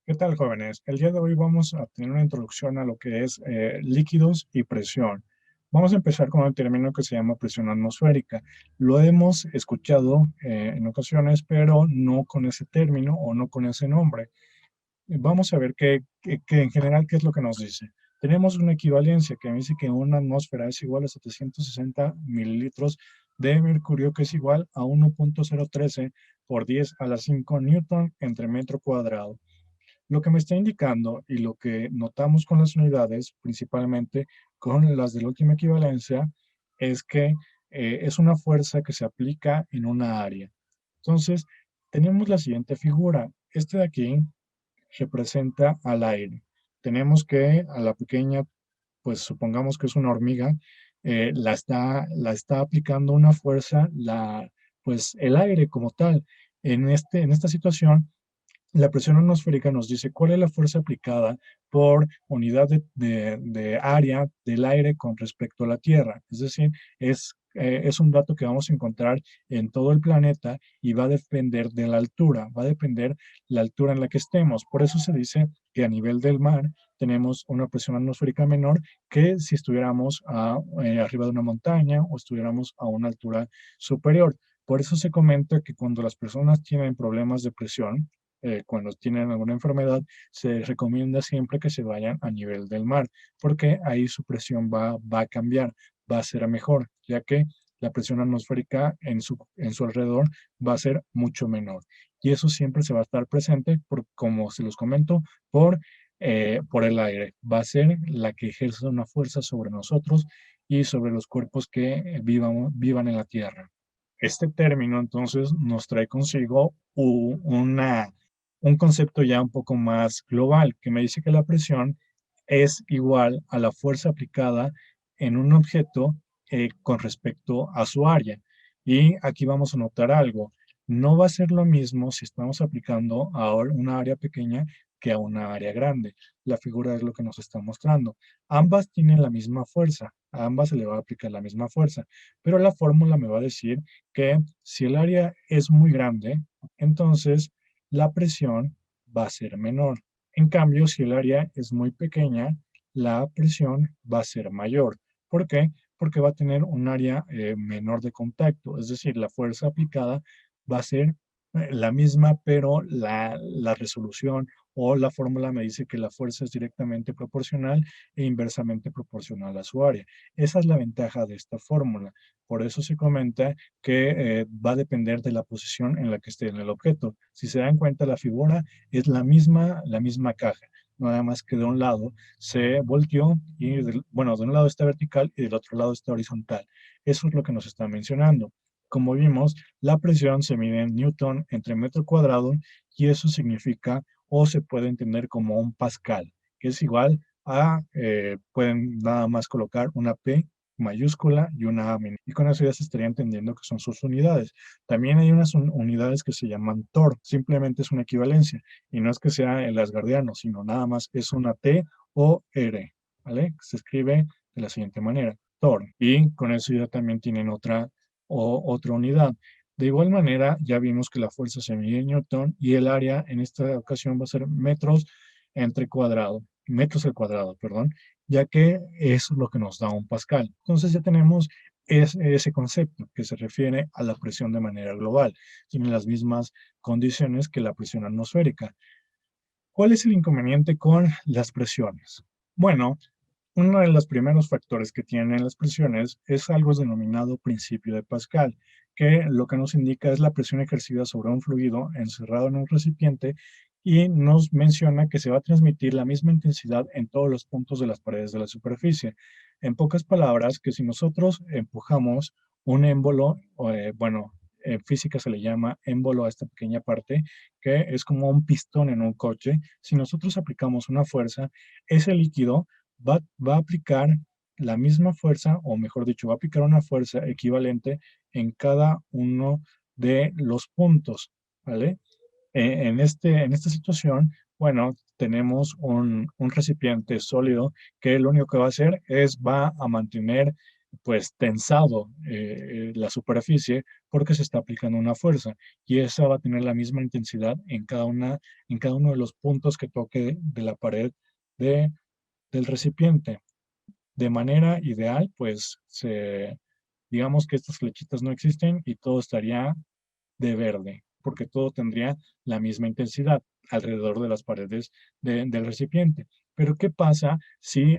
¿Qué tal, jóvenes? El día de hoy vamos a tener una introducción a lo que es líquidos y presión. Vamos a empezar con el término que se llama presión atmosférica. Lo hemos escuchado en ocasiones, pero no con ese término o no con ese nombre. Vamos a ver que en general, ¿qué es lo que nos dice? Tenemos una equivalencia que me dice que una atmósfera es igual a 760 mililitros de mercurio, que es igual a 1.013 por 10 a la 5 newton entre metro cuadrado. Lo que me está indicando y lo que notamos con las unidades, principalmente con las de la última equivalencia, es que es una fuerza que se aplica en una área. Entonces, tenemos la siguiente figura. Este de aquí representa al aire. Tenemos que a la pequeña, pues supongamos que es una hormiga, la está aplicando una fuerza, pues el aire como tal. En esta situación, la presión atmosférica nos dice cuál es la fuerza aplicada por unidad de área del aire con respecto a la Tierra. Es decir, es un dato que vamos a encontrar en todo el planeta y va a depender de la altura, va a depender la altura en la que estemos. Por eso se dice que a nivel del mar tenemos una presión atmosférica menor que si estuviéramos arriba de una montaña o estuviéramos a una altura superior. Por eso se comenta que cuando las personas tienen problemas de presión, cuando tienen alguna enfermedad, se recomienda siempre que se vayan a nivel del mar, porque ahí su presión va a cambiar, va a ser mejor, ya que la presión atmosférica en su alrededor va a ser mucho menor. Y eso siempre se va a estar presente, como se los comento, por el aire. Va a ser la que ejerce una fuerza sobre nosotros y sobre los cuerpos que vivan en la Tierra. Este término entonces nos trae consigo un concepto ya un poco más global, que me dice que la presión es igual a la fuerza aplicada en un objeto con respecto a su área. Y aquí vamos a notar algo. No va a ser lo mismo si estamos aplicando a una área pequeña que a una área grande. La figura es lo que nos está mostrando. Ambas tienen la misma fuerza, a ambas se le va a aplicar la misma fuerza, pero la fórmula me va a decir que si el área es muy grande, entonces la presión va a ser menor. En cambio, si el área es muy pequeña, la presión va a ser mayor. ¿Por qué? Porque va a tener un área menor de contacto, es decir, la fuerza aplicada va a ser la misma, pero la resolución o la fórmula me dice que la fuerza es directamente proporcional e inversamente proporcional a su área. Esa es la ventaja de esta fórmula. Por eso se comenta que va a depender de la posición en la que esté en el objeto. Si se dan cuenta, la figura es la misma caja, nada más que de un lado se volteó y, bueno, de un lado está vertical y del otro lado está horizontal. Eso es lo que nos está mencionando. Como vimos, la presión se mide en newton entre metro cuadrado y eso significa o se puede entender como un pascal, que es igual pueden nada más colocar una P mayúscula y una A minúscula. Y con eso ya se estaría entendiendo que son sus unidades. También hay unas unidades que se llaman torr, simplemente es una equivalencia. Y no es que sea el asgardiano, sino nada más es una T o R, ¿vale? Se escribe de la siguiente manera, torr. Y con eso ya también tienen otra unidad. De igual manera, ya vimos que la fuerza se mide en newton y el área en esta ocasión va a ser metros al cuadrado, perdón, ya que es lo que nos da un pascal. Entonces ya tenemos ese concepto que se refiere a la presión de manera global. Tiene las mismas condiciones que la presión atmosférica. ¿Cuál es el inconveniente con las presiones? Bueno, uno de los primeros factores que tienen las presiones es algo denominado principio de Pascal, que lo que nos indica es la presión ejercida sobre un fluido encerrado en un recipiente y nos menciona que se va a transmitir la misma intensidad en todos los puntos de las paredes de la superficie. En pocas palabras, que si nosotros empujamos un émbolo, bueno, en física se le llama émbolo a esta pequeña parte, que es como un pistón en un coche. Si nosotros aplicamos una fuerza, ese líquido va a aplicar la misma fuerza, o mejor dicho, va a aplicar una fuerza equivalente en cada uno de los puntos, ¿vale? En esta situación, bueno, tenemos un recipiente sólido que lo único que va a hacer es va a mantener pues tensado la superficie porque se está aplicando una fuerza y esa va a tener la misma intensidad en cada uno de los puntos que toque de la pared de, del recipiente. De manera ideal, pues digamos que estas flechitas no existen y todo estaría de verde, porque todo tendría la misma intensidad alrededor de las paredes del recipiente. Pero ¿qué pasa si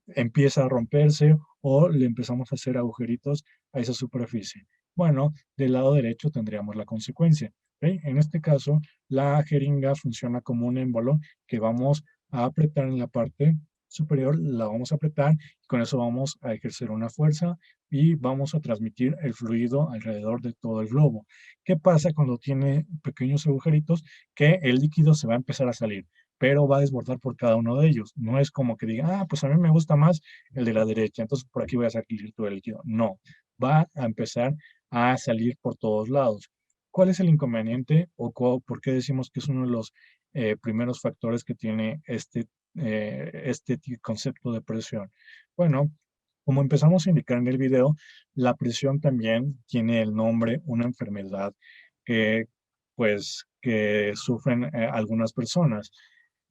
empieza a romperse o le empezamos a hacer agujeritos a esa superficie? Bueno, del lado derecho tendríamos la consecuencia. ¿Ok? En este caso, la jeringa funciona como un émbolo que vamos a apretar en la parte superior, la vamos a apretar y con eso vamos a ejercer una fuerza y vamos a transmitir el fluido alrededor de todo el globo. ¿Qué pasa cuando tiene pequeños agujeritos? Que el líquido se va a empezar a salir, pero va a desbordar por cada uno de ellos. No es como que diga, pues a mí me gusta más el de la derecha, entonces por aquí voy a salir todo el líquido. No, va a empezar a salir por todos lados. ¿Cuál es el inconveniente o por qué decimos que es uno de los primeros factores que tiene concepto de presión? Bueno, como empezamos a indicar en el video, la presión también tiene el nombre, una enfermedad que, que sufren algunas personas.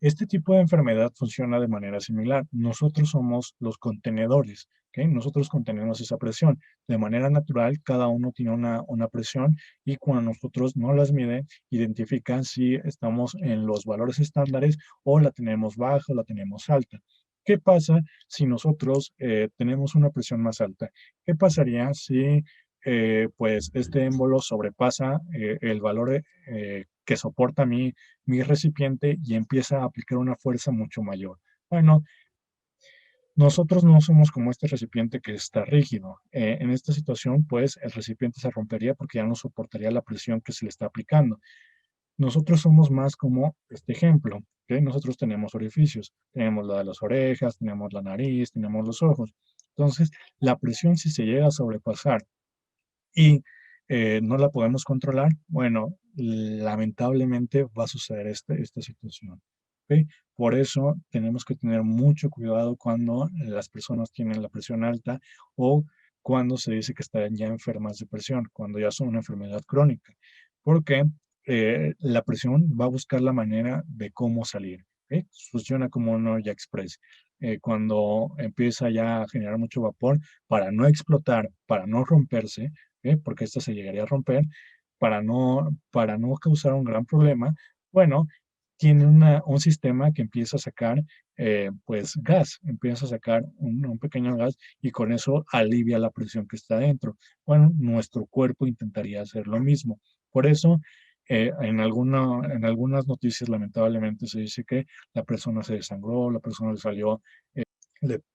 Este tipo de enfermedad funciona de manera similar. Nosotros somos los contenedores, ¿ok? Nosotros contenemos esa presión. De manera natural, cada uno tiene una presión y cuando nosotros no las miden, identifican si estamos en los valores estándares o la tenemos baja o la tenemos alta. ¿Qué pasa si nosotros tenemos una presión más alta? ¿Qué pasaría si pues este émbolo sobrepasa el valor que soporta mi recipiente y empieza a aplicar una fuerza mucho mayor? Bueno, nosotros no somos como este recipiente que está rígido. En esta situación, pues el recipiente se rompería porque ya no soportaría la presión que se le está aplicando. Nosotros somos más como este ejemplo, ¿ok? Nosotros tenemos orificios, tenemos la de las orejas, tenemos la nariz, tenemos los ojos. Entonces, la presión si se llega a sobrepasar y no la podemos controlar, bueno, lamentablemente va a suceder esta situación. ¿Ok? Por eso tenemos que tener mucho cuidado cuando las personas tienen la presión alta o cuando se dice que están ya enfermas de presión, cuando ya son una enfermedad crónica, porque la presión va a buscar la manera de cómo salir. ¿Ok? Funciona como un olla express. Cuando empieza ya a generar mucho vapor, para no explotar, para no romperse, porque esta se llegaría a romper, para no causar un gran problema, bueno, tiene un sistema que empieza a sacar pues gas, empieza a sacar un pequeño gas y con eso alivia la presión que está dentro. Bueno, nuestro cuerpo intentaría hacer lo mismo. Por eso, en algunas noticias lamentablemente se dice que la persona se desangró, la persona le salió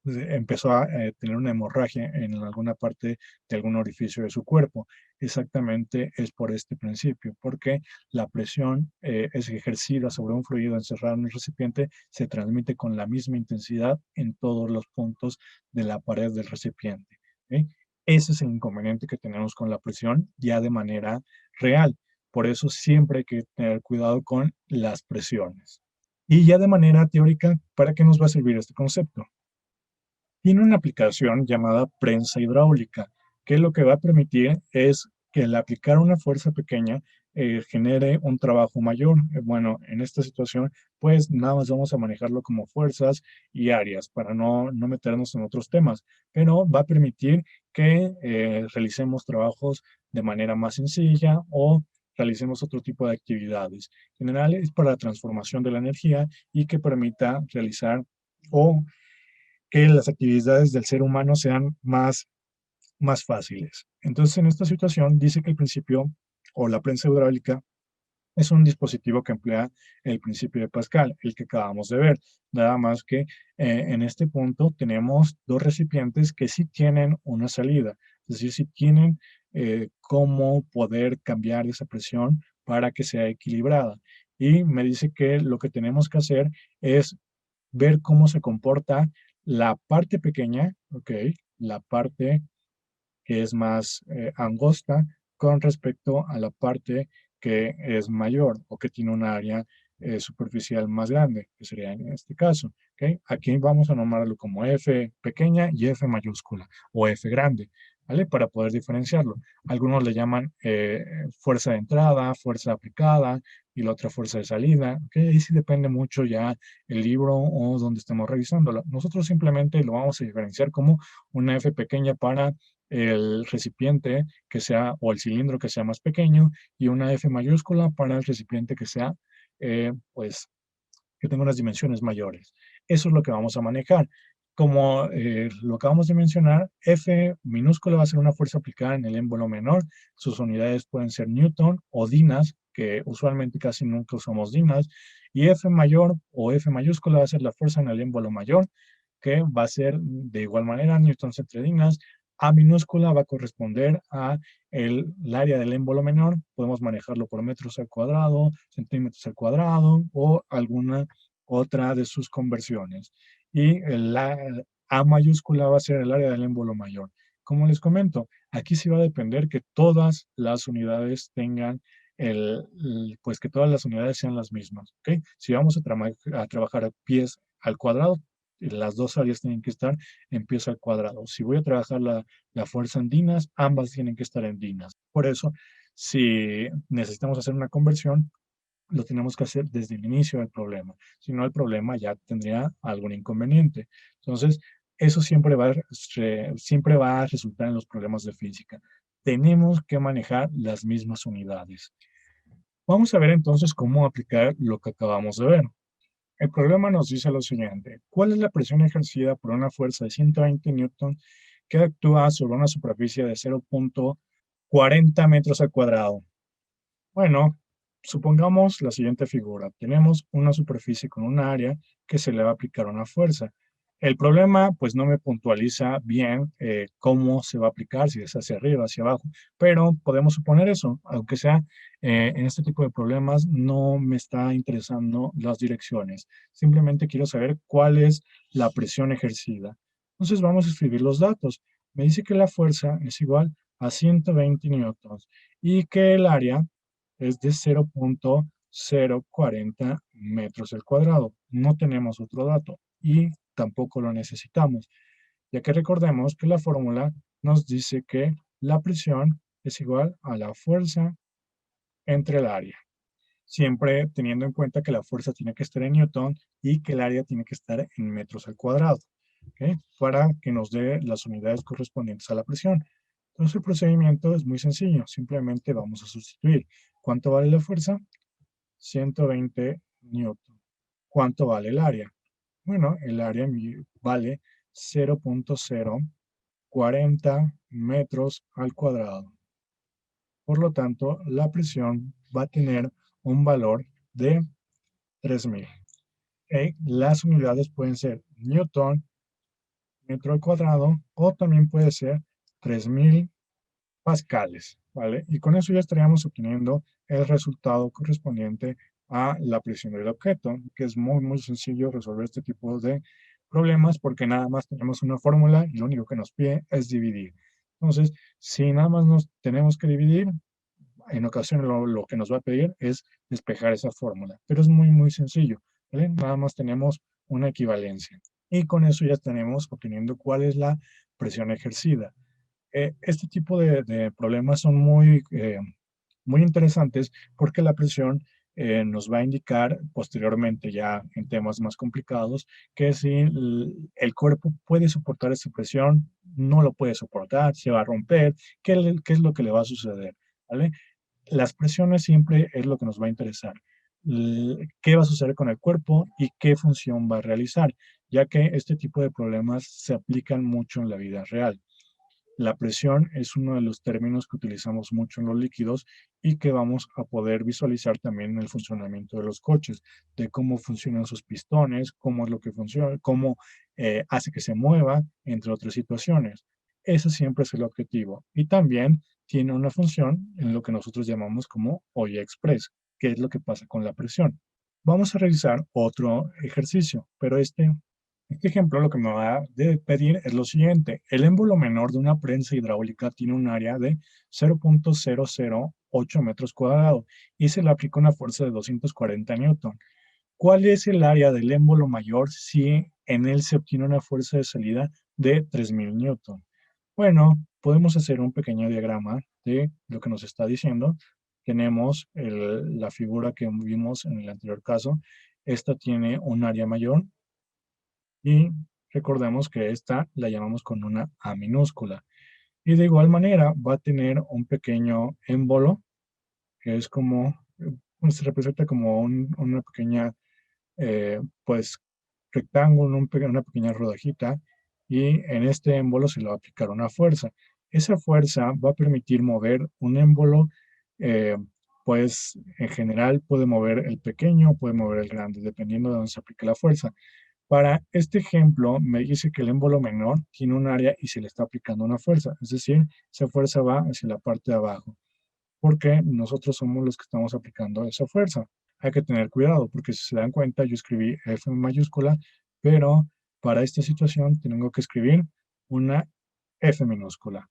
empezó a tener una hemorragia en alguna parte de algún orificio de su cuerpo. Exactamente es por este principio, porque la presión es ejercida sobre un fluido encerrado en el recipiente, se transmite con la misma intensidad en todos los puntos de la pared del recipiente. ¿Ok? Ese es el inconveniente que tenemos con la presión ya de manera real. Por eso siempre hay que tener cuidado con las presiones. Y ya de manera teórica, ¿para qué nos va a servir este concepto? Tiene una aplicación llamada prensa hidráulica, que lo que va a permitir es que al aplicar una fuerza pequeña genere un trabajo mayor. Bueno, en esta situación, pues nada más vamos a manejarlo como fuerzas y áreas para no meternos en otros temas, pero va a permitir que realicemos trabajos de manera más sencilla o realicemos otro tipo de actividades. En general es para la transformación de la energía y que permita realizar o que las actividades del ser humano sean más fáciles. Entonces, en esta situación dice que el principio o la prensa hidráulica es un dispositivo que emplea el principio de Pascal, el que acabamos de ver. Nada más que en este punto tenemos dos recipientes que sí tienen una salida, es decir, sí tienen cómo poder cambiar esa presión para que sea equilibrada. Y me dice que lo que tenemos que hacer es ver cómo se comporta la parte pequeña, ¿ok? La parte que es más angosta con respecto a la parte que es mayor o que tiene un área superficial más grande, que sería en este caso. ¿Ok? Aquí vamos a nombrarlo como F pequeña y F mayúscula o F grande, ¿vale? Para poder diferenciarlo. Algunos le llaman fuerza de entrada, fuerza aplicada y la otra fuerza de salida. ¿Ok? Ahí sí depende mucho ya el libro o donde estemos revisándolo. Nosotros simplemente lo vamos a diferenciar como una F pequeña para el recipiente que sea, o el cilindro que sea más pequeño, y una F mayúscula para el recipiente que sea, pues, que tenga unas dimensiones mayores. Eso es lo que vamos a manejar. Como lo acabamos de mencionar, F minúscula va a ser una fuerza aplicada en el émbolo menor. Sus unidades pueden ser Newton o dinas, que usualmente casi nunca usamos dinas. Y F mayor o F mayúscula va a ser la fuerza en el émbolo mayor, que va a ser de igual manera newtons entre dinas. A minúscula va a corresponder a el área del émbolo menor. Podemos manejarlo por metros al cuadrado, centímetros al cuadrado o alguna otra de sus conversiones. Y la A mayúscula va a ser el área del émbolo mayor. Como les comento, aquí sí va a depender que todas las unidades tengan pues que todas las unidades sean las mismas. ¿Ok? Si vamos a trabajar a pies al cuadrado, las dos áreas tienen que estar en pies al cuadrado. Si voy a trabajar la fuerza en dinas, ambas tienen que estar en dinas. Por eso, si necesitamos hacer una conversión, lo tenemos que hacer desde el inicio del problema. Si no, el problema ya tendría algún inconveniente. Entonces, eso siempre va a resultar en los problemas de física. Tenemos que manejar las mismas unidades. Vamos a ver entonces cómo aplicar lo que acabamos de ver. El problema nos dice lo siguiente: ¿cuál es la presión ejercida por una fuerza de 120 newton que actúa sobre una superficie de 0.40 metros al cuadrado? Bueno, supongamos la siguiente figura. Tenemos una superficie con un área que se le va a aplicar una fuerza. El problema, pues no me puntualiza bien cómo se va a aplicar, si es hacia arriba, hacia abajo, pero podemos suponer eso, aunque sea en este tipo de problemas, no me está interesando las direcciones. Simplemente quiero saber cuál es la presión ejercida. Entonces vamos a escribir los datos. Me dice que la fuerza es igual a 120 newtons y que el área es de 0.040 metros al cuadrado. No tenemos otro dato y tampoco lo necesitamos, ya que recordemos que la fórmula nos dice que la presión es igual a la fuerza entre el área, siempre teniendo en cuenta que la fuerza tiene que estar en newton y que el área tiene que estar en metros al cuadrado, ¿ok? Para que nos dé las unidades correspondientes a la presión. Entonces el procedimiento es muy sencillo, simplemente vamos a sustituir. ¿Cuánto vale la fuerza? 120 newton. ¿Cuánto vale el área? Bueno, el área vale 0.040 metros al cuadrado. Por lo tanto, la presión va a tener un valor de 3000. Las unidades pueden ser newton, metro al cuadrado, o también puede ser 3000 pascales, ¿vale? Y con eso ya estaríamos obteniendo el resultado correspondiente a la presión del objeto, que es muy, muy sencillo resolver este tipo de problemas porque nada más tenemos una fórmula y lo único que nos pide es dividir. Entonces, si nada más nos tenemos que dividir, en ocasiones lo que nos va a pedir es despejar esa fórmula, pero es muy, muy sencillo, ¿vale? Nada más tenemos una equivalencia. Y con eso ya estaremos obteniendo cuál es la presión ejercida. Este tipo de problemas son muy interesantes porque la presión nos va a indicar posteriormente, ya en temas más complicados, que si el cuerpo puede soportar esa presión, no lo puede soportar, se va a romper, qué es lo que le va a suceder, ¿vale? Las presiones siempre es lo que nos va a interesar. ¿Qué va a suceder con el cuerpo y qué función va a realizar? Ya que este tipo de problemas se aplican mucho en la vida real. La presión es uno de los términos que utilizamos mucho en los líquidos y que vamos a poder visualizar también en el funcionamiento de los coches, de cómo funcionan sus pistones, cómo es lo que funciona, cómo hace que se mueva, entre otras situaciones. Ese siempre es el objetivo. Y también tiene una función en lo que nosotros llamamos como olla express, que es lo que pasa con la presión. Vamos a realizar otro ejercicio, pero este Este ejemplo lo que me va a pedir es lo siguiente. El émbolo menor de una prensa hidráulica tiene un área de 0.008 metros cuadrados y se le aplica una fuerza de 240 newton. ¿Cuál es el área del émbolo mayor si en él se obtiene una fuerza de salida de 3000 newton? Bueno, podemos hacer un pequeño diagrama de lo que nos está diciendo. Tenemos la figura que vimos en el anterior caso. Esta tiene un área mayor y recordemos que esta la llamamos con una A minúscula. Y de igual manera va a tener un pequeño émbolo, que es como, pues, se representa como una pequeña, pues, rectángulo, una pequeña rodajita, y en este émbolo se le va a aplicar una fuerza. Esa fuerza va a permitir mover un émbolo, eh, pues en general puede mover el pequeño, puede mover el grande, dependiendo de dónde se aplique la fuerza. Para este ejemplo, me dice que el émbolo menor tiene un área y se le está aplicando una fuerza, es decir, esa fuerza va hacia la parte de abajo, porque nosotros somos los que estamos aplicando esa fuerza. Hay que tener cuidado, porque si se dan cuenta, yo escribí F mayúscula, pero para esta situación tengo que escribir una F minúscula.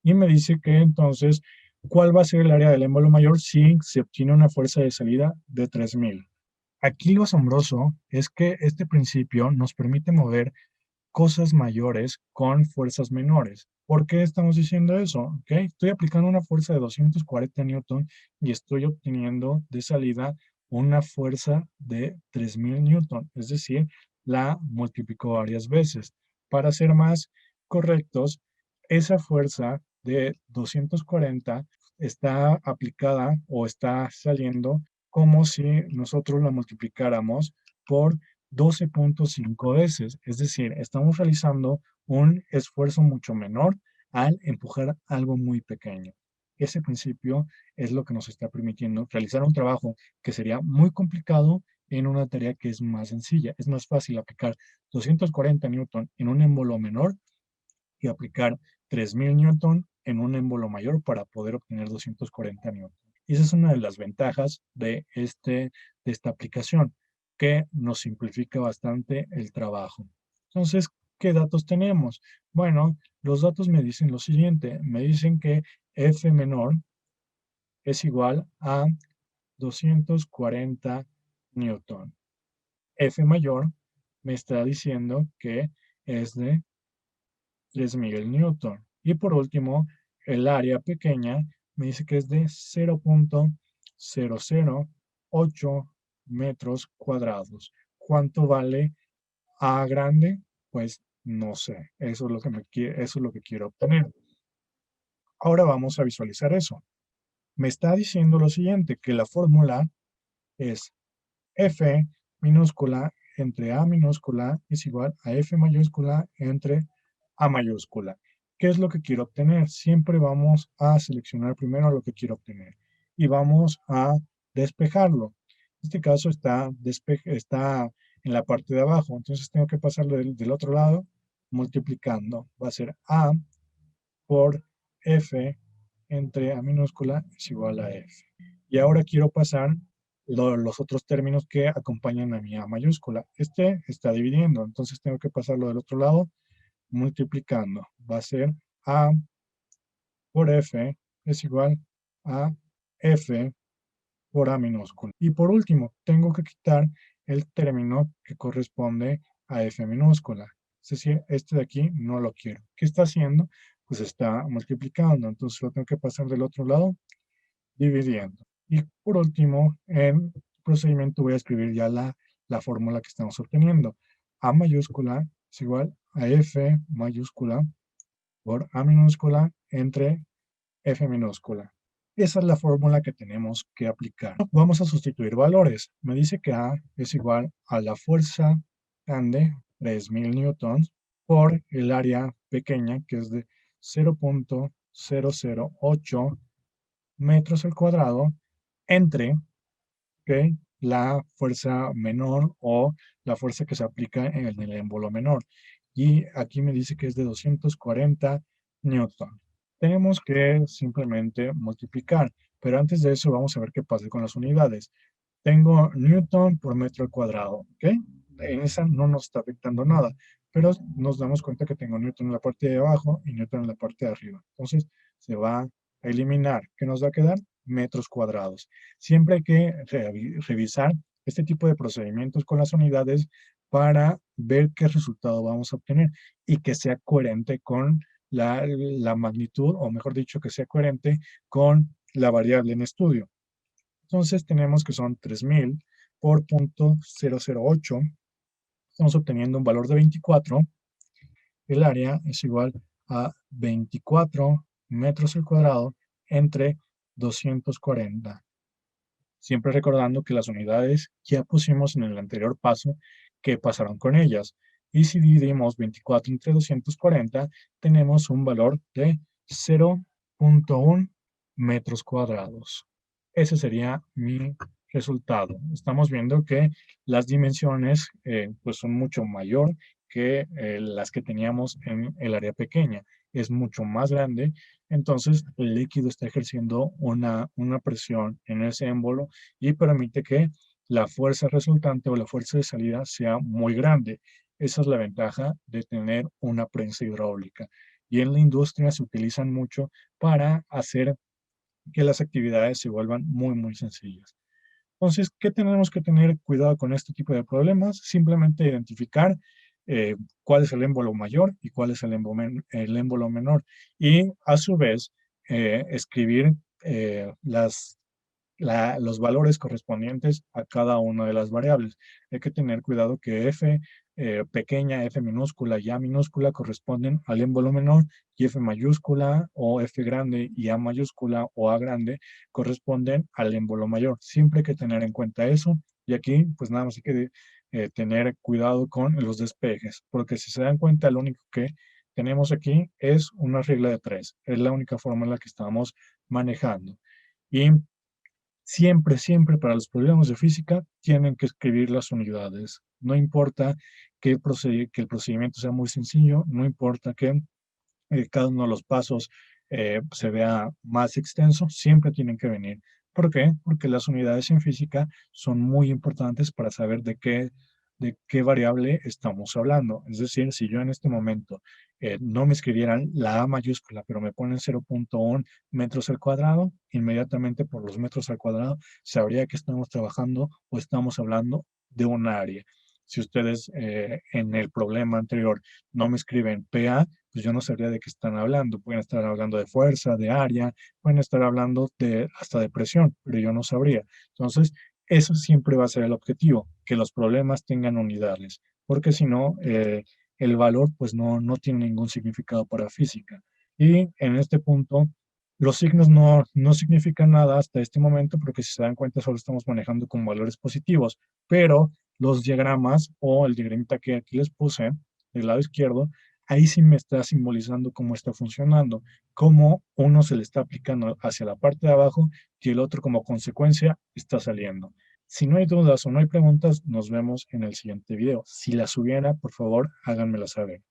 Y me dice que entonces, ¿cuál va a ser el área del émbolo mayor si se obtiene una fuerza de salida de 3000? Aquí lo asombroso es que este principio nos permite mover cosas mayores con fuerzas menores. ¿Por qué estamos diciendo eso? ¿Okay? Estoy aplicando una fuerza de 240 newton y estoy obteniendo de salida una fuerza de 3000 newton, es decir, la multiplico varias veces. Para ser más correctos, esa fuerza de 240 está aplicada o está saliendo como si nosotros la multiplicáramos por 12.5 veces. Es decir, estamos realizando un esfuerzo mucho menor al empujar algo muy pequeño. Ese principio es lo que nos está permitiendo realizar un trabajo que sería muy complicado en una tarea que es más sencilla. Es más fácil aplicar 240 newton en un émbolo menor y aplicar 3000 newton en un émbolo mayor para poder obtener 240 newton. Y esa es una de las ventajas de esta aplicación, que nos simplifica bastante el trabajo. Entonces, ¿qué datos tenemos? Bueno, los datos me dicen lo siguiente, me dicen que F menor es igual a 240 newton. F mayor me está diciendo que es de 3000 newton. Y por último, el área pequeña me dice que es de 0.008 metros cuadrados. ¿Cuánto vale A grande? Pues no sé. Eso es lo que eso es lo que quiero obtener. Ahora vamos a visualizar eso. Me está diciendo lo siguiente, que la fórmula es F minúscula entre A minúscula es igual a F mayúscula entre A mayúscula. ¿Qué es lo que quiero obtener? Siempre vamos a seleccionar primero lo que quiero obtener y vamos a despejarlo. En este caso está en la parte de abajo, entonces tengo que pasarlo del otro lado multiplicando. Va a ser A por F entre A minúscula es igual a F. Y ahora quiero pasar los otros términos que acompañan a mi A mayúscula. Este está dividiendo, entonces tengo que pasarlo del otro lado multiplicando. Va a ser A por F es igual a F por A minúscula. Y por último, tengo que quitar el término que corresponde a F minúscula. Es decir, este de aquí no lo quiero. ¿Qué está haciendo? Pues está multiplicando, entonces lo tengo que pasar del otro lado dividiendo. Y por último, en procedimiento voy a escribir ya la fórmula que estamos obteniendo. A mayúscula es igual a F mayúscula por A minúscula entre F minúscula. Esa es la fórmula que tenemos que aplicar. Vamos a sustituir valores. Me dice que A es igual a la fuerza grande, 3000 newtons, por el área pequeña, que es de 0.008 metros al cuadrado, entre, ¿ok?, la fuerza menor o la fuerza que se aplica en el émbolo menor. Y aquí me dice que es de 240 newton. Tenemos que simplemente multiplicar, pero antes de eso vamos a ver qué pasa con las unidades. Tengo newton por metro al cuadrado, ¿ok? en esa no nos está afectando nada, pero nos damos cuenta que tengo Newton en la parte de abajo y Newton en la parte de arriba. Entonces se va a eliminar. ¿Qué nos va a quedar? Metros cuadrados. Siempre hay que revisar este tipo de procedimientos con las unidades para ver qué resultado vamos a obtener y que sea coherente con la magnitud, o mejor dicho, que sea coherente con la variable en estudio. Entonces tenemos que son 3000 por 0.008. Estamos obteniendo un valor de 24. El área es igual a 24 metros al cuadrado entre 240. Siempre recordando que las unidades ya pusimos en el anterior paso qué pasaron con ellas. Y si dividimos 24 entre 240, tenemos un valor de 0.1 metros cuadrados. Ese sería mi resultado. Estamos viendo que las dimensiones pues son mucho mayor que las que teníamos en el área pequeña. Es mucho más grande, entonces el líquido está ejerciendo una presión en ese émbolo y permite que la fuerza resultante o la fuerza de salida sea muy grande. Esa es la ventaja de tener una prensa hidráulica. Y en la industria se utilizan mucho para hacer que las actividades se vuelvan muy, muy sencillas. Entonces, ¿qué tenemos que tener cuidado con este tipo de problemas? Simplemente identificar cuál es el émbolo mayor y cuál es el émbolo menor. Y a su vez, escribir los valores correspondientes a cada una de las variables. Hay que tener cuidado que F pequeña, F minúscula y A minúscula corresponden al émbolo menor y F mayúscula o F grande y A mayúscula o A grande corresponden al émbolo mayor. Siempre hay que tener en cuenta eso y aquí pues nada más hay que tener cuidado con los despejes, porque si se dan cuenta lo único que tenemos aquí es una regla de tres, es la única forma en la que estamos manejando. Y siempre, siempre para los problemas de física tienen que escribir las unidades. No importa que el procedimiento sea muy sencillo, no importa que cada uno de los pasos se vea más extenso, siempre tienen que venir. ¿Por qué? Porque las unidades en física son muy importantes para saber de qué variable estamos hablando. Es decir, si yo en este momento no me escribieran la A mayúscula, pero me ponen 0.1 metros al cuadrado, inmediatamente por los metros al cuadrado sabría que estamos trabajando o estamos hablando de un área. Si ustedes en el problema anterior no me escriben PA, pues yo no sabría de qué están hablando. Pueden estar hablando de fuerza, de área, pueden estar hablando hasta de presión, pero yo no sabría. Entonces, eso siempre va a ser el objetivo, que los problemas tengan unidades, porque si no, el valor pues no tiene ningún significado para física. Y en este punto, los signos no significan nada hasta este momento, porque si se dan cuenta, solo estamos manejando con valores positivos, pero los diagramas o el diagramita que aquí les puse del lado izquierdo, ahí sí me está simbolizando cómo está funcionando, cómo uno se le está aplicando hacia la parte de abajo y el otro como consecuencia está saliendo. Si no hay dudas o no hay preguntas, nos vemos en el siguiente video. Si las hubiera, por favor, háganmelo saber.